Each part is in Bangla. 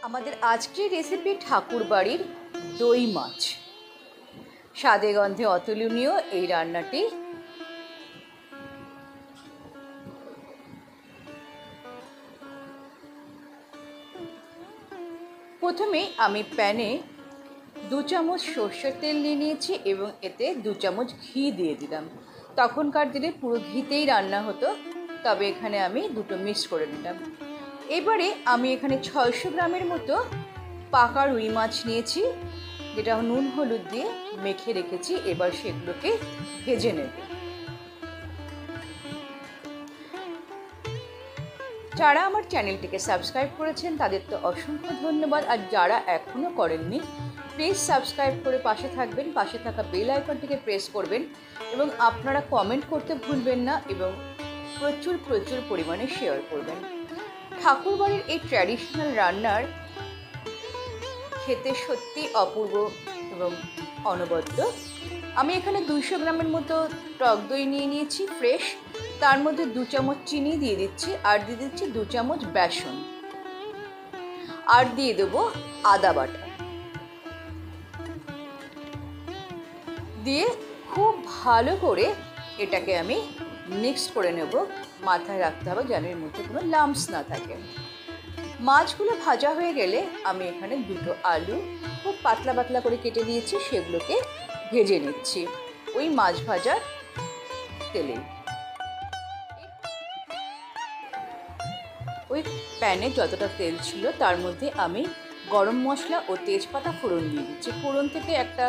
আমাদের আজকের রেসিপি ঠাকুরবাড়ির দই মাছ। স্বাদে গন্ধে অতুলনীয় এই রান্নাটি প্রথমে আমি প্যানে 2 চামচ সর্ষের তেল নিয়ে নিয়েছি এবং এতে 2 চামচ ঘি দিয়ে দিলাম। তখনকার দিনে পুরো ঘিতেই রান্না হতো, তবে এখানে আমি দুটো মিক্স করে নিলাম। এবারে আমি এখানে 600 গ্রামের মতো পাকা রুই মাছ নিয়েছি, যেটা নুন হলুদ দিয়ে মেখে রেখেছি। এবার সেগুলোকে ভেজে নেব। যারা আমার চ্যানেলটিকে সাবস্ক্রাইব করেছেন তাদের তো অসংখ্য ধন্যবাদ, আর যারা এখনও করেননি প্লিজ সাবস্ক্রাইব করে পাশে থাকবেন, পাশে থাকা বেল আইকনটিকে প্রেস করবেন এবং আপনারা কমেন্ট করতে ভুলবেন না এবং প্রচুর প্রচুর পরিমাণে শেয়ার করবেন। ঠাকুরবাড়ির এই ট্র্যাডিশনাল রান্নার খেতে সত্যি অপূর্ব এবং অনবদ্য। আমি এখানে 200 গ্রামের মতো টক দই নিয়ে নিয়েছি ফ্রেশ, তার মধ্যে 2 চামচ চিনি দিয়ে দিচ্ছি, আর দিয়ে দিচ্ছি 2 চামচ বেসন, আর দিয়ে দেবো আদা বাটা। দিয়ে খুব ভালো করে এটাকে আমি মিক্স করে নেব। মাথায় রাখতে হবে যেন এর মধ্যে কোনো লাম্পস না থাকে। মাছগুলো ভাজা হয়ে গেলে আমি এখানে 2টো আলু খুব পাতলা পাতলা করে কেটে দিয়েছি, সেগুলোকে ভেজে নিচ্ছি ওই মাছ ভাজার তেলে। ওই প্যানে যতটা তেল ছিল তার মধ্যে আমি গরম মশলা ও তেজপাতা ফোড়ন দিয়ে দিচ্ছি। ফোড়ন থেকে একটা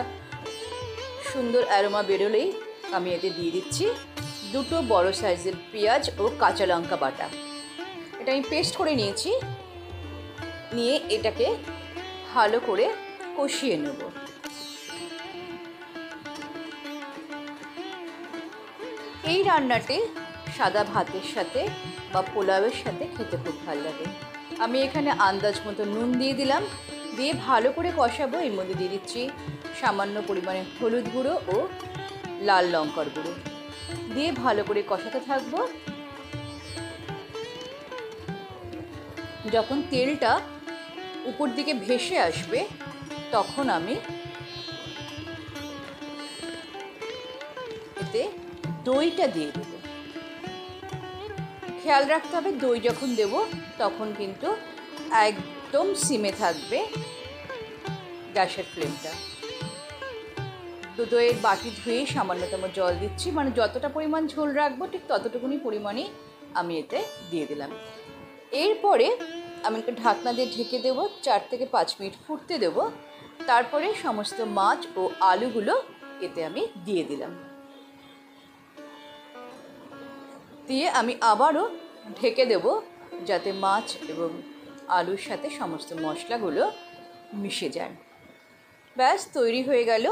সুন্দর অ্যারোমা বেরোলেই আমি এতে দিয়ে দিচ্ছি 2টো বড় সাইজের পেঁয়াজ ও কাঁচা লঙ্কা বাটা। এটা আমি পেস্ট করে নিয়েছি। নিয়ে এটাকে ভালো করে কষিয়ে নেব। এই রান্নাটি সাদা ভাতের সাথে বা পোলাওয়ের সাথে খেতে খুব ভালো লাগে। আমি এখানে আন্দাজ মতো নুন দিয়ে দিলাম, দিয়ে ভালো করে কষাবো। এর মধ্যে দিয়ে দিচ্ছি সামান্য পরিমাণে হলুদ গুঁড়ো ও লাল লঙ্কার গুঁড়ো, দিয়ে ভালো করে কষাতে থাকবো। যখন তেলটা উপর দিকে ভেসে আসবে তখন আমি এতে দইটা দিয়ে দেব। খেয়াল রাখতে হবে দই যখন দেব তখন কিন্তু একদম সিমে থাকবে গ্যাসের ফ্লেমটা। দইয়ের বাটি ধুয়ে সামান্যতম জল দিচ্ছি, মানে যতটা পরিমাণ ঝোল রাখবো ঠিক ততটুকুনি পরিমাণই আমি এতে দিয়ে দিলাম। এরপরে আমি একটু ঢাকনা দিয়ে ঢেকে দেবো, 4 থেকে 5 মিনিট ফুটতে দেবো। তারপরে সমস্ত মাছ ও আলুগুলো এতে আমি দিয়ে দিলাম। দিয়ে আমি আবারও ঢেকে দেবো যাতে মাছ এবং আলুর সাথে সমস্ত মশলাগুলো মিশে যায়। ব্যাস তৈরি হয়ে গেল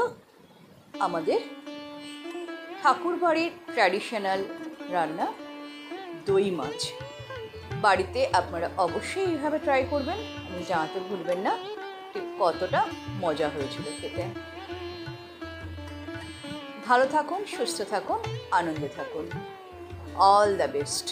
আমাদের ঠাকুরবাড়ির ট্র্যাডিশনাল রান্না দই মাছ। বাড়িতে আপনারা অবশ্যই এইভাবে ট্রাই করবেন, জানাতে ভুলবেন না ঠিক কতটা মজা হয়েছিল খেতে। ভালো থাকুন, সুস্থ থাকুন, আনন্দে থাকুন। All the best.